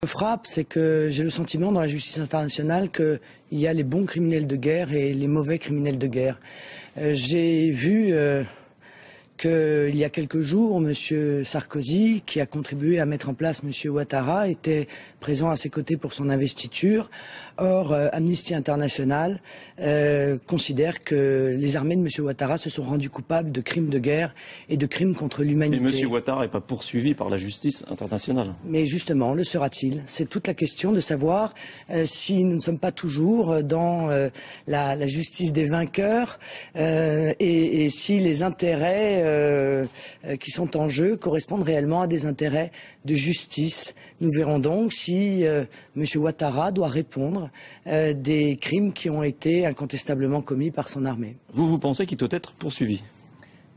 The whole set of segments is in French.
Ce qui me frappe, c'est que j'ai le sentiment dans la justice internationale qu'il y a les bons criminels de guerre et les mauvais criminels de guerre. J'ai vu qu'il y a quelques jours, M. Sarkozy, qui a contribué à mettre en place M. Ouattara, était présent à ses côtés pour son investiture. Or, Amnesty International considère que les armées de M. Ouattara se sont rendues coupables de crimes de guerre et de crimes contre l'humanité. Mais M. Ouattara n'est pas poursuivi par la justice internationale. Mais justement, le sera-t-il? C'est toute la question de savoir si nous ne sommes pas toujours dans la justice des vainqueurs et si les intérêts qui sont en jeu correspondent réellement à des intérêts de justice. Nous verrons donc si M. Ouattara doit répondre des crimes qui ont été incontestablement commis par son armée. Vous pensez qu'il doit être poursuivi?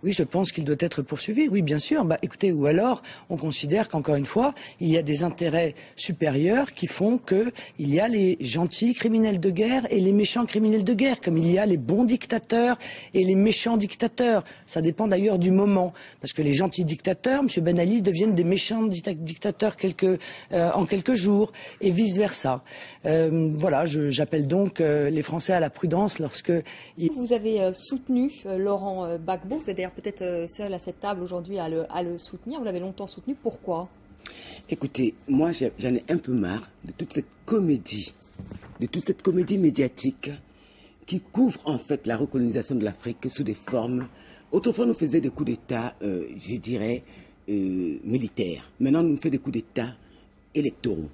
Oui, je pense qu'il doit être poursuivi, oui, bien sûr. Écoutez, ou alors, on considère qu'encore une fois, il y a des intérêts supérieurs qui font qu'il y a les gentils criminels de guerre et les méchants criminels de guerre, comme il y a les bons dictateurs et les méchants dictateurs. Ça dépend d'ailleurs du moment, parce que les gentils dictateurs, M. Ben Ali, deviennent des méchants dictateurs en quelques jours, et vice-versa. Voilà, j'appelle donc les Français à la prudence lorsque... Vous avez soutenu Laurent Gbagbo, vous êtes d'ailleurs peut-être seul à cette table aujourd'hui à le soutenir. Vous l'avez longtemps soutenu. Pourquoi? Écoutez, moi j'en ai un peu marre de toute cette comédie médiatique qui couvre en fait la recolonisation de l'Afrique sous des formes. Autrefois, nous faisions des coups d'État, je dirais, militaires. Maintenant, nous faisons des coups d'État électoraux.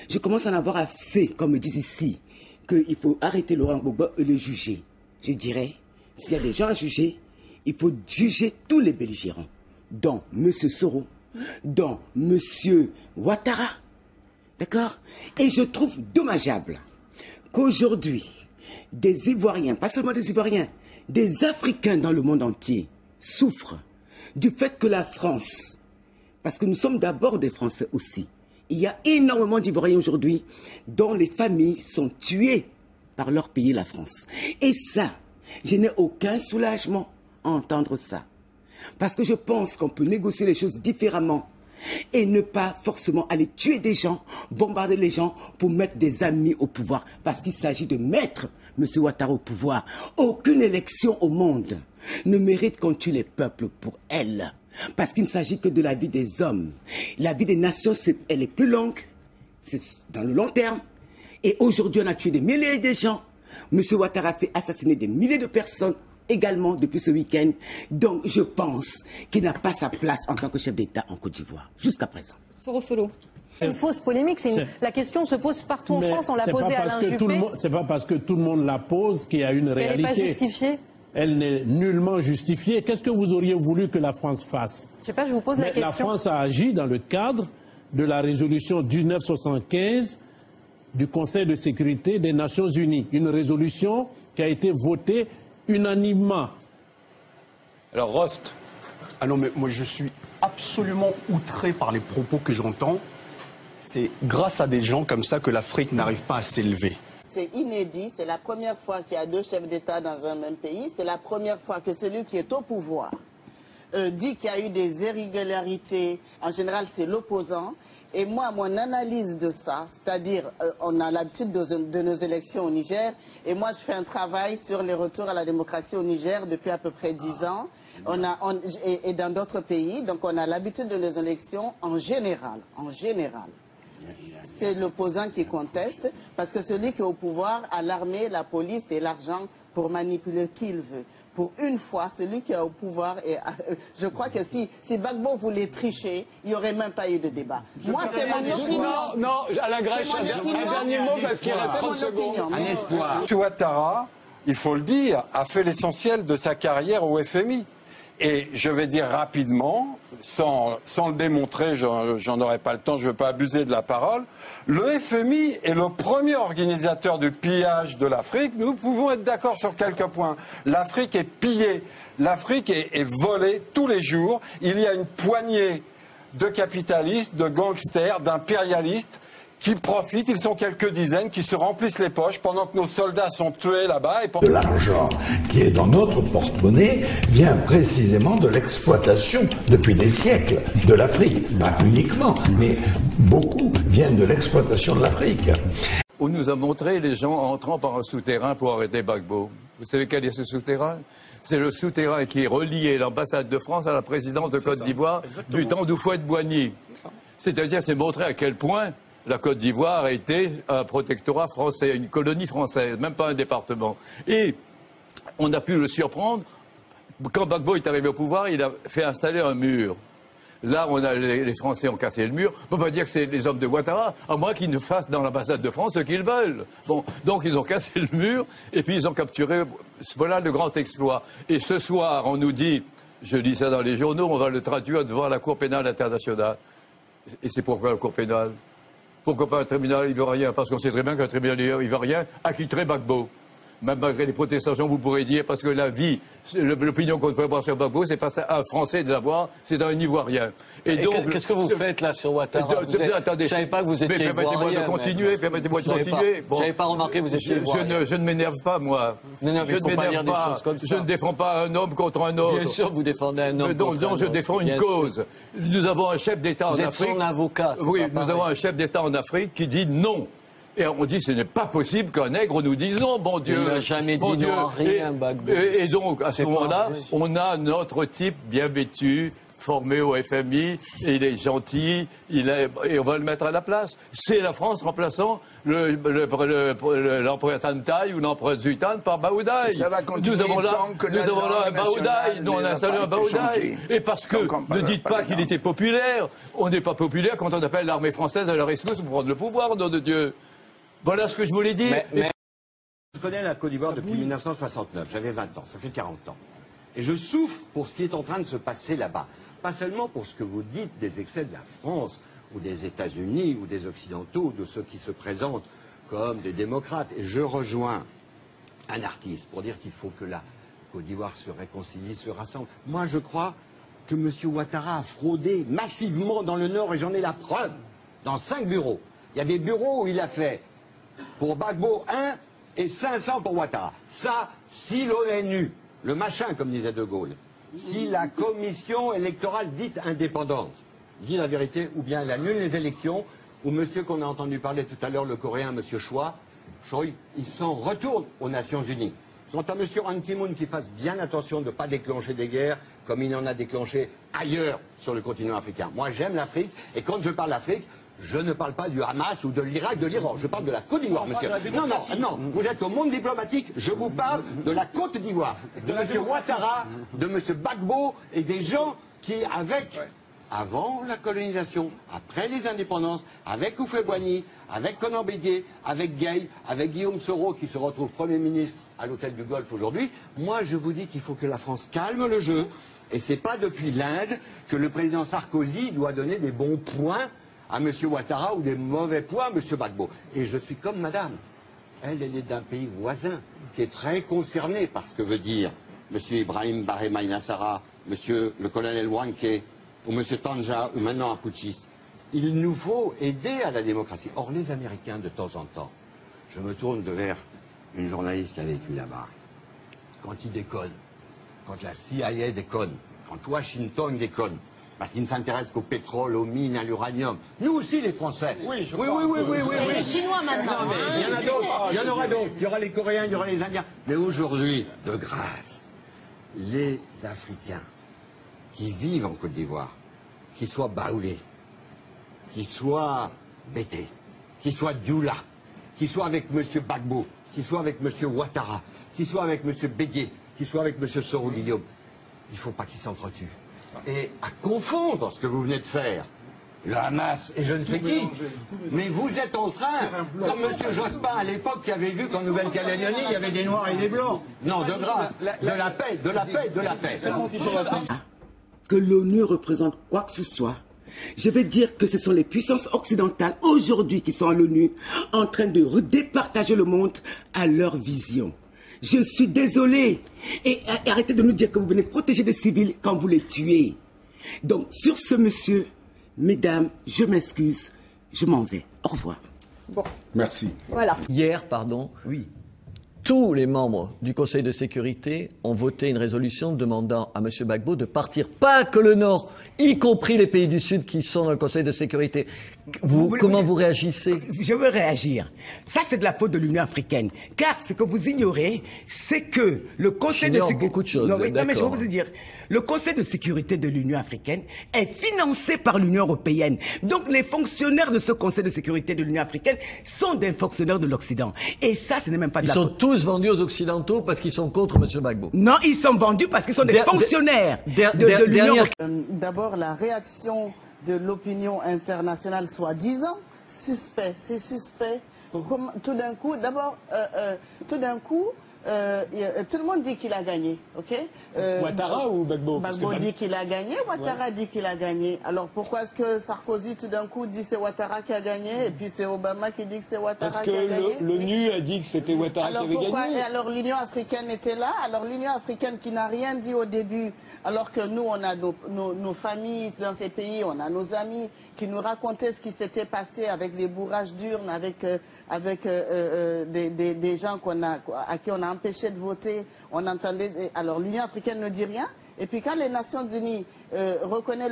Je commence à en avoir assez, comme me disent ici, qu'il faut arrêter Laurent Gbagbo et le juger. Je dirais, s'il y a des gens à juger, il faut juger tous les belligérants, dont M. Soro, dont M. Ouattara. D'accord? Et je trouve dommageable qu'aujourd'hui, des Ivoiriens, pas seulement des Ivoiriens, des Africains dans le monde entier souffrent du fait que la France, parce que nous sommes d'abord des Français aussi, il y a énormément d'Ivoiriens aujourd'hui dont les familles sont tuées par leur pays, la France. Et ça, je n'ai aucun soulagement à entendre ça. Parce que je pense qu'on peut négocier les choses différemment et ne pas forcément aller tuer des gens, bombarder les gens pour mettre des amis au pouvoir. Parce qu'il s'agit de mettre M. Ouattara au pouvoir. Aucune élection au monde ne mérite qu'on tue les peuples pour elle. Parce qu'il ne s'agit que de la vie des hommes. La vie des nations, elle est plus longue. C'est dans le long terme. Et aujourd'hui, on a tué des milliers de gens. M. Ouattara a fait assassiner des milliers de personnes également depuis ce week-end. Donc, je pense qu'il n'a pas sa place en tant que chef d'État en Côte d'Ivoire, jusqu'à présent. Soro Solo. C'est une fausse polémique. La question se pose partout en France. On l'a posée à Alain Juppé. C'est pas parce que tout le monde la pose qu'il y a une réalité. Elle n'est pas justifiée. Elle n'est nullement justifiée. Qu'est-ce que vous auriez voulu que la France fasse? Je sais pas, je vous pose la question. La France a agi dans le cadre de la résolution 1975 du Conseil de sécurité des Nations Unies. Une résolution qui a été votée unanimement. Alors Rost. Ah non, mais moi je suis absolument outré par les propos que j'entends. C'est grâce à des gens comme ça que l'Afrique n'arrive pas à s'élever. C'est inédit, c'est la première fois qu'il y a deux chefs d'État dans un même pays. C'est la première fois que celui qui est au pouvoir dit qu'il y a eu des irrégularités. En général, c'est l'opposant. Et moi, mon analyse de ça, c'est-à-dire, on a l'habitude de nos élections au Niger, et moi, je fais un travail sur les retours à la démocratie au Niger depuis à peu près 10 ans, et dans d'autres pays, donc on a l'habitude de nos élections en général. C'est l'opposant qui conteste, parce que celui qui est au pouvoir a l'armée, la police et l'argent pour manipuler qui il veut. Pour une fois, celui qui est au pouvoir, je crois que si Gbagbo voulait tricher, il n'y aurait même pas eu de débat. Moi, c'est mon opinion. Non, Alain Grèche, un dernier mot parce qu'il reste 30 secondes. Un espoir. Ouattara, il faut le dire, a fait l'essentiel de sa carrière au FMI. Et je vais dire rapidement, sans le démontrer, j'en aurai pas le temps, je ne veux pas abuser de la parole, le FMI est le premier organisateur du pillage de l'Afrique. Nous pouvons être d'accord sur quelques points. L'Afrique est pillée, l'Afrique est volée tous les jours. Il y a une poignée de capitalistes, de gangsters, d'impérialistes qui profitent, ils sont quelques dizaines, qui se remplissent les poches pendant que nos soldats sont tués là-bas. De l'argent qui est dans notre porte-monnaie vient précisément de l'exploitation depuis des siècles de l'Afrique. Pas uniquement, mais beaucoup viennent de l'exploitation de l'Afrique. On nous a montré les gens entrant par un souterrain pour arrêter Gbagbo. Vous savez quel est ce souterrain? C'est le souterrain qui reliait l'ambassade de France à la présidence de Côte d'Ivoire du temps d'Houphouët-Boigny. C'est-à-dire, c'est montrer à quel point la Côte d'Ivoire a été un protectorat français, une colonie française, même pas un département. Et on a pu le surprendre. Quand Gbagbo est arrivé au pouvoir, il a fait installer un mur. Là, les Français ont cassé le mur. On ne peut pas dire que c'est les hommes de Ouattara, à moins qu'ils ne fassent dans l'ambassade de France ce qu'ils veulent. Bon, donc ils ont cassé le mur et puis ils ont capturé. Voilà le grand exploit. Et ce soir, on nous dit, je lis ça dans les journaux, on va le traduire devant la Cour pénale internationale. Et c'est pourquoi la Cour pénale? Pourquoi pas un tribunal ivoirien? Parce qu'on sait très bien qu'un tribunal ivoirien acquitterait Gbagbo. Même malgré les protestations, vous pourrez dire, parce que la vie, l'opinion qu'on peut avoir sur Gbagbo, c'est pas un Français de l'avoir, c'est un Ivoirien. Et donc, qu'est-ce que vous faites là sur Ouattara? Attendez, je ne savais pas que vous étiez Ivoirien. Permettez-moi de continuer. Bon, je n'avais pas remarqué que vous étiez Ivoirien. Je ne m'énerve pas, moi. Non, il ne faut pas dire des choses comme ça. Je ne défends pas un homme contre un autre. Bien sûr, vous défendez un homme contre un autre. Je défends une cause. Nous avons un chef d'État en Afrique. Vous êtes son avocat. Oui, nous avons un chef d'État en Afrique qui dit non. Et on dit, ce n'est pas possible qu'un nègre nous dise non, bon Dieu. Il n'a jamais dit non à rien, Gbagbo. Et donc, à ce moment-là, on a notre type bien vêtu, formé au FMI, et il est gentil, et on va le mettre à la place. C'est la France remplaçant l'empereur Tantaï ou l'empereur Zuitan par Baoudaï. Nous avons là un Baoudaï, nous on a installé un Baoudaï. Et parce que ne dites pas qu'il était populaire, on n'est pas populaire quand on appelle l'armée française à la rescousse pour prendre le pouvoir, nom de Dieu. Voilà ce que je voulais dire. Je connais la Côte d'Ivoire depuis 1969, j'avais 20 ans, ça fait 40 ans. Et je souffre pour ce qui est en train de se passer là-bas. Pas seulement pour ce que vous dites des excès de la France, ou des États-Unis, ou des Occidentaux, de ceux qui se présentent comme des démocrates. Et je rejoins un artiste pour dire qu'il faut que la Côte d'Ivoire se réconcilie, se rassemble. Moi, je crois que M. Ouattara a fraudé massivement dans le Nord, et j'en ai la preuve, dans 5 bureaux. Il y a des bureaux où il a fait pour Gbagbo 1 et 500 pour Ouattara. Ça, si l'ONU, le machin comme disait De Gaulle, si la commission électorale dite indépendante dit la vérité, ou bien elle annule les élections, ou monsieur qu'on a entendu parler tout à l'heure, le Coréen, monsieur Choi, il s'en retourne aux Nations Unies. Quant à monsieur Han Ki-moon, qui fasse bien attention de ne pas déclencher des guerres comme il en a déclenché ailleurs sur le continent africain. Moi, j'aime l'Afrique, et quand je parle d'Afrique, je ne parle pas du Hamas ou de l'Irak, de l'Iran. Je parle de la Côte d'Ivoire, monsieur. Non, vous êtes au monde diplomatique. Je vous parle de la Côte d'Ivoire, de monsieur Ouattara, de monsieur Gbagbo et des gens qui, avant la colonisation, après les indépendances, avec Houphouët-Boigny, avec Conan Bédié, avec Gay, avec Guillaume Soro qui se retrouve Premier ministre à l'hôtel du Golfe aujourd'hui, moi je vous dis qu'il faut que la France calme le jeu. Et c'est pas depuis l'Inde que le président Sarkozy doit donner des bons points à M. Ouattara ou des mauvais points à M. Gbagbo. Et je suis comme madame. Elle est d'un pays voisin qui est très concerné par ce que veut dire M. Ibrahim Barhemaï Nassara, M. le colonel Wanké, ou M. Tanja, ou maintenant un putschiste. Il nous faut aider à la démocratie. Or, les Américains, de temps en temps, je me tourne vers une journaliste qui a vécu là-bas. Quand ils déconnent, quand la CIA déconne, quand Washington déconne, parce qu'ils ne s'intéressent qu'au pétrole, aux mines, à l'uranium. Nous aussi, les Français. Oui. Les Chinois maintenant. Non, mais il y en a d'autres. Il y en aura d'autres. Il y aura les Coréens, il y aura les Indiens. Mais aujourd'hui, de grâce, les Africains qui vivent en Côte d'Ivoire, qui soient baoulés, qui soient Bété, qui soient Dioula, qui soient avec M. Gbagbo, qui soient avec M. Ouattara, qui soient avec M. Bédié, qui soient avec M. Soro Guillaume, il ne faut pas qu'ils s'entretuent. Et à confondre ce que vous venez de faire, le Hamas et je ne sais qui, mais vous êtes en train, comme M. Jospin à l'époque qui avait vu qu'en Nouvelle-Calédonie il y avait des Noirs et des Blancs. Non, de grâce, de la paix, de la paix, de la paix. Que l'ONU représente quoi que ce soit. Je vais dire que ce sont les puissances occidentales aujourd'hui qui sont à l'ONU en train de redépartager le monde à leur vision. Je suis désolé. Et arrêtez de nous dire que vous venez protéger des civils quand vous les tuez. Donc, sur ce, monsieur, mesdames, je m'excuse, je m'en vais. Au revoir. Bon. Merci. Voilà. Hier, oui. Tous les membres du Conseil de sécurité ont voté une résolution demandant à M. Gbagbo de partir, pas que le Nord, y compris les pays du Sud qui sont dans le Conseil de sécurité. Comment vous réagissez? Je veux réagir. Ça, c'est de la faute de l'Union africaine. Car ce que vous ignorez, c'est que le Conseil de sécurité... beaucoup de choses. Non, mais je vais vous dire. Le Conseil de sécurité de l'Union africaine est financé par l'Union européenne. Donc, les fonctionnaires de ce Conseil de sécurité de l'Union africaine sont des fonctionnaires de l'Occident. Et ça, ce n'est même pas de la faute. Ils sont tous vendus aux Occidentaux parce qu'ils sont contre M. Gbagbo. Non, ils sont vendus parce qu'ils sont des fonctionnaires de l'Union européenne. D'abord, la réaction de l'opinion internationale soi-disant suspect, c'est suspect. Tout d'un coup, tout le monde dit qu'il a gagné, ok? Ouattara ou Gbagbo? Gbagbo dit qu'il a gagné, Ouattara dit qu'il a gagné. Alors pourquoi est-ce que Sarkozy tout d'un coup dit c'est Ouattara qui a gagné et puis c'est Obama qui dit que c'est Ouattara qui a gagné? Parce que l'ONU a dit que c'était Ouattara qui avait gagné. Et alors l'Union africaine était là, alors l'Union africaine qui n'a rien dit au début, alors que nous on a nos familles dans ces pays, on a nos amis qui nous racontaient ce qui s'était passé avec les bourrages d'urnes, avec des gens à qui on a empêché de voter. On entendait. Alors l'Union africaine ne dit rien. Et puis quand les Nations Unies reconnaissent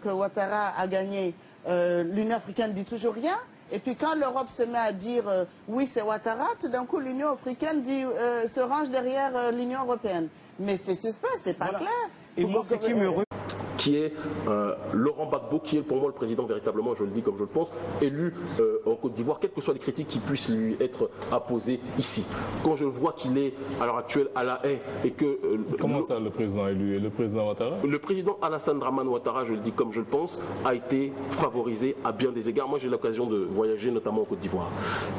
que Ouattara a gagné, l'Union africaine dit toujours rien. Et puis quand l'Europe se met à dire oui c'est Ouattara, tout d'un coup l'Union africaine se range derrière l'Union européenne. Mais c'est suspect, c'est pas clair. Et moi ce qui me qui est Laurent Gbagbo, qui est pour moi le président véritablement, je le dis comme je le pense, élu en Côte d'Ivoire, quelles que soient les critiques qui puissent lui être apposées ici. Quand je vois qu'il est à l'heure actuelle à la haie et que... Comment ça le président élu? Le président Ouattara? Le président Alassane Dramane Ouattara, je le dis comme je le pense, a été favorisé à bien des égards. Moi j'ai l'occasion de voyager notamment en Côte d'Ivoire.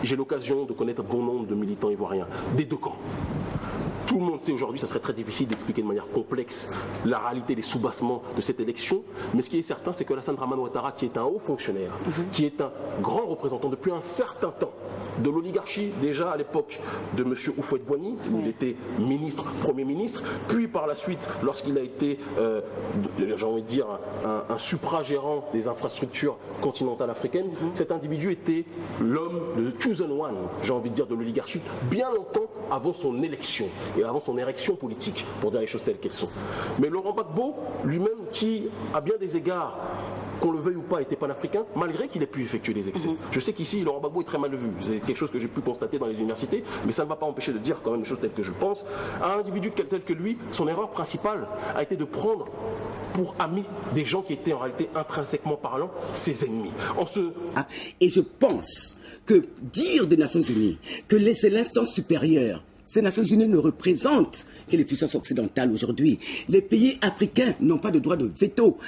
J'ai l'occasion de connaître bon nombre de militants ivoiriens, des deux camps. Tout le monde sait aujourd'hui, ça serait très difficile d'expliquer de manière complexe la réalité des soubassements de cette élection. Mais ce qui est certain, c'est que Alassane Dramane Ouattara, qui est un haut fonctionnaire, qui est un grand représentant depuis un certain temps de l'oligarchie, déjà à l'époque de M. Houphouët-Boigny, où il était ministre, Premier ministre, puis par la suite, lorsqu'il a été, j'ai envie de dire, un supragérant des infrastructures continentales africaines, cet individu était l'homme, le chosen one, j'ai envie de dire, de l'oligarchie, bien longtemps avant son élection et avant son érection politique, pour dire les choses telles qu'elles sont. Mais Laurent Gbagbo, lui-même, qui, à bien des égards, qu'on le veuille ou pas, était panafricain, malgré qu'il ait pu effectuer des excès. Je sais qu'ici, Laurent Gbagbo est très mal vu. C'est quelque chose que j'ai pu constater dans les universités, mais ça ne va pas empêcher de dire quand même les choses telles que je pense. Un individu tel que lui, son erreur principale a été de prendre pour amis des gens qui étaient en réalité intrinsèquement parlant ses ennemis. Et je pense que dire des Nations Unies que c'est l'instance supérieure, ces Nations Unies ne représentent que les puissances occidentales aujourd'hui. Les pays africains n'ont pas de droit de veto.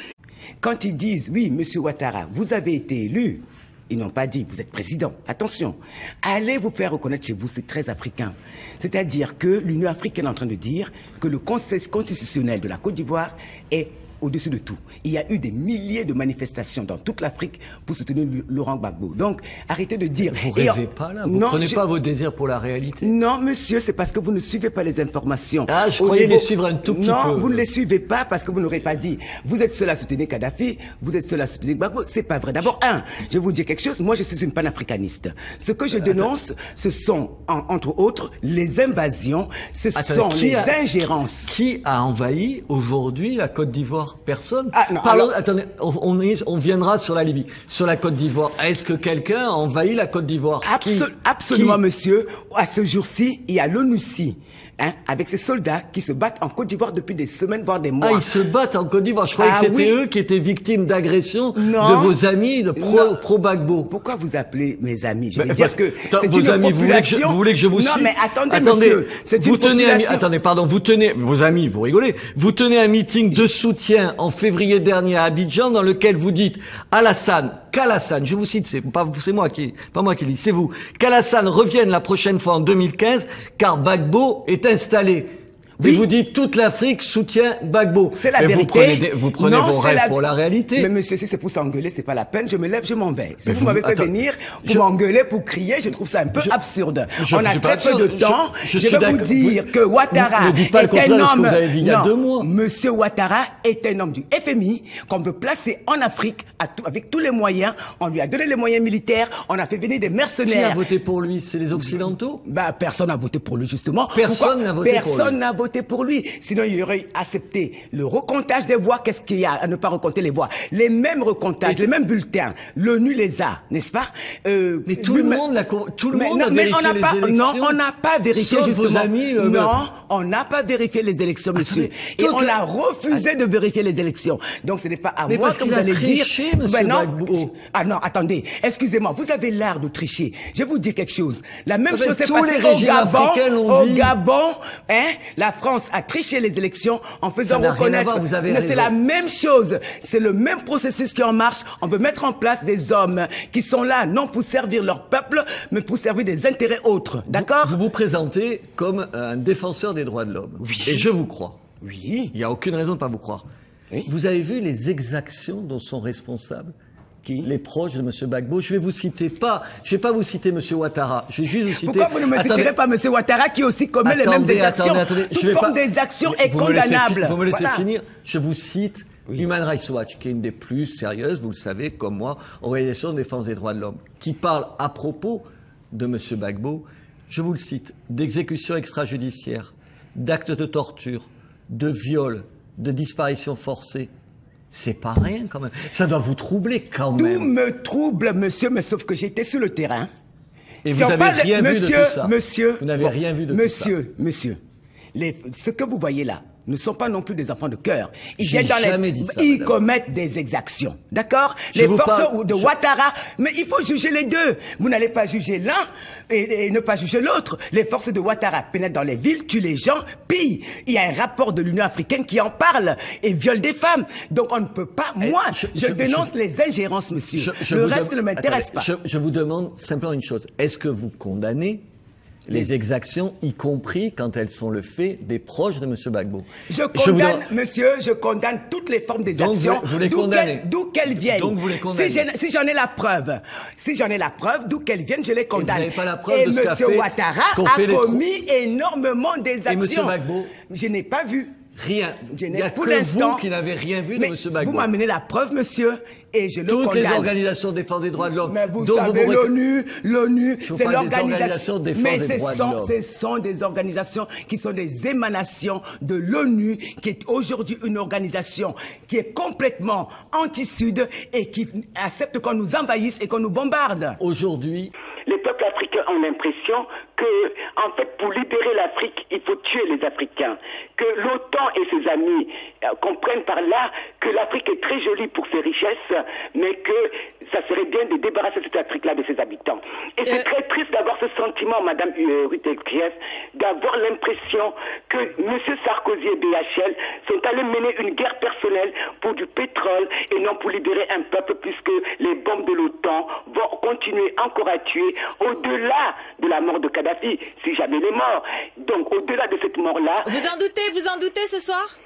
Quand ils disent, oui, monsieur Ouattara, vous avez été élu, ils n'ont pas dit, vous êtes président. Attention, allez vous faire reconnaître chez vous, c'est très africain. C'est-à-dire que l'Union africaine est en train de dire que le Conseil constitutionnel de la Côte d'Ivoire est au-dessus de tout. Il y a eu des milliers de manifestations dans toute l'Afrique pour soutenir Laurent Gbagbo. Donc, arrêtez de dire... Vous rêvez pas là? Vous ne prenez pas vos désirs pour la réalité? Non, monsieur, c'est parce que vous ne suivez pas les informations. Ah, je croyais les suivre un tout petit peu. Non, vous ne les suivez pas parce que vous n'aurez pas dit. Vous êtes seul à soutenir Kadhafi, vous êtes seul à soutenir Gbagbo. C'est pas vrai. D'abord, je vais vous dire quelque chose. Moi, je suis une panafricaniste. Ce que je dénonce, ce sont, entre autres, les invasions, ce sont les ingérences. Qui a envahi aujourd'hui la Côte d'Ivoire? Personne. Attendez, on viendra sur la Libye, sur la Côte d'Ivoire. Est-ce que quelqu'un a envahi la Côte d'Ivoire? Absolument, monsieur. À ce jour-ci, il y a l'ONUCI. Avec ces soldats qui se battent en Côte d'Ivoire depuis des semaines, voire des mois. Ah, ils se battent en Côte d'Ivoire. Je croyais que c'était eux qui étaient victimes d'agressions de vos amis de pro-Gbagbo. Pourquoi vous appelez mes amis? Je vais dire que c'est vos une amis, population... vous voulez que je vous suive? Non, mais attendez, monsieur. Vous tenez vos amis, vous rigolez. Vous tenez un meeting de soutien en février dernier à Abidjan dans lequel vous dites qu'Alassane, je vous cite, c'est pas moi qui le dis, c'est vous, qu'Alassane revienne la prochaine fois en 2015 car Gbagbo est installé. Oui. Et vous dites toute l'Afrique soutient Gbagbo. C'est la vérité. Vous prenez vos rêves pour la réalité. Mais monsieur, si c'est pour s'engueuler, c'est pas la peine. Je me lève, je m'en vais. Si vous m'avez fait venir pour m'engueuler, pour crier, je trouve ça un peu absurde. On a très peu de temps. Je vais vous dire que Ouattara est un homme. Non, monsieur Ouattara est un homme du FMI qu'on veut placer en Afrique avec tous les moyens. On lui a donné les moyens militaires. On a fait venir des mercenaires. Qui a voté pour lui? C'est les Occidentaux? Personne n'a voté pour lui, justement. Personne n'a voté pour lui. Personne n'a voté pour lui. Sinon, il y aurait accepté le recomptage des voix. Qu'est-ce qu'il y a à ne pas recompter les voix? Les mêmes recomptages, les mêmes bulletins. L'ONU les a, n'est-ce pas? Mais tout le monde a vérifié les élections. Non, on n'a pas vérifié, justement. Vos amis, non, on n'a pas vérifié les élections, monsieur. Et on a refusé de vérifier les élections. Donc, ce n'est pas à moi que vous allez dire... non, attendez. Excusez-moi, vous avez l'art de tricher. Je vais vous dire quelque chose. La même chose s'est passée au Gabon. La France a triché les élections en faisant reconnaître. C'est la même chose. C'est le même processus qui est en marche. On veut mettre en place des hommes qui sont là, non pour servir leur peuple, mais pour servir des intérêts autres. D'accord? Vous vous présentez comme un défenseur des droits de l'homme. Oui. Et je vous crois. Oui. Il n'y a aucune raison de ne pas vous croire. Oui. Vous avez vu les exactions dont sont responsables les proches de M. Gbagbo? Je vais vous citer je vais pas vous citer M. Ouattara. Je vais juste vous citer... Pourquoi vous ne me citerez pas M. Ouattara qui aussi commet les mêmes exactions? Toute forme des actions est condamnable. Vous me laissez finir. Je vous cite Human Rights Watch, qui est une des plus sérieuses, vous le savez, comme moi, organisation de défense des droits de l'homme, qui parle à propos de M. Gbagbo, je vous le cite, d'exécutions extrajudiciaires, d'actes de torture, de viols, de disparitions forcées. C'est pas rien quand même. Ça doit vous troubler quand même. Tout me trouble, monsieur, mais sauf que j'étais sur le terrain. Et vous n'avez rien vu de tout ça. Monsieur, vous n'avez rien vu de tout ça. Monsieur, ce que vous voyez là ne sont pas non plus des enfants de cœur. Ils commettent des exactions. D'accord? Les forces de Ouattara, mais il faut juger les deux. Vous n'allez pas juger l'un et ne pas juger l'autre. Les forces de Ouattara pénètrent dans les villes, tuent les gens, pillent. Il y a un rapport de l'Union africaine qui en parle et viole des femmes. Donc on ne peut pas... Moi, je dénonce les ingérences, monsieur. Le reste ne m'intéresse pas. Je vous demande simplement une chose. Est-ce que vous condamnez les exactions, y compris quand elles sont le fait des proches de M. Gbagbo? Monsieur, je condamne toutes les formes des actions, d'où qu'elles viennent. Donc vous les condamnez. Si j'en ai la preuve, d'où qu'elles viennent, je les condamne. Et vous n'avez pas la preuve de ce qu'a fait... Et M. Ouattara a commis énormément des actions. Et M. Gbagbo? Je n'ai pas vu. Rien. Il n'y a que vous qui n'avez rien vu de M. Gbagbo. Vous m'amenez la preuve, monsieur, et je le condamne. Toutes les organisations de défense des droits de l'homme. Mais vous savez, l'ONU, c'est l'organisation. Mais ce sont des organisations qui sont des émanations de l'ONU, qui est aujourd'hui une organisation qui est complètement anti-sud et qui accepte qu'on nous envahisse et qu'on nous bombarde. Aujourd'hui, les peuples africains ont l'impression que, en fait, pour libérer l'Afrique, il faut tuer les Africains. Que l'OTAN et ses amis comprennent par là que l'Afrique est très jolie pour ses richesses, mais que ça serait bien de débarrasser cette Afrique-là de ses habitants. Et c'est très triste d'avoir ce sentiment, Madame Ruth Elkries, d'avoir l'impression que M. Sarkozy et BHL sont allés mener une guerre personnelle pour du pétrole et non pour libérer un peuple, puisque les bombes de l'OTAN vont continuer encore à tuer au-delà de la mort de Kadhafi, si jamais il est mort. Donc, au-delà de cette mort-là... Vous en doutez ce soir?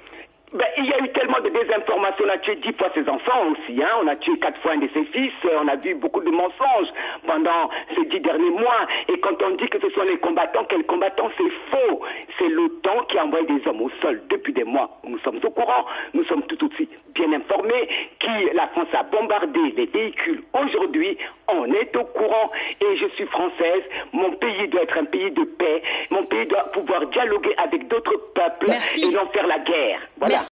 Il y a eu tellement de désinformation. On a tué 10 fois ses enfants aussi, On a tué 4 fois un de ses fils. On a vu beaucoup de mensonges pendant ces 10 derniers mois. Et quand on dit que ce sont les combattants, quels combattants? C'est faux. C'est l'OTAN qui envoie des hommes au sol depuis des mois. Nous sommes au courant. Nous sommes tout aussi bien informés. La France a bombardé les véhicules. Aujourd'hui, on est au courant. Et je suis française. Mon pays doit être un pays de paix. Mon pays doit pouvoir dialoguer avec d'autres peuples et non faire la guerre. Voilà.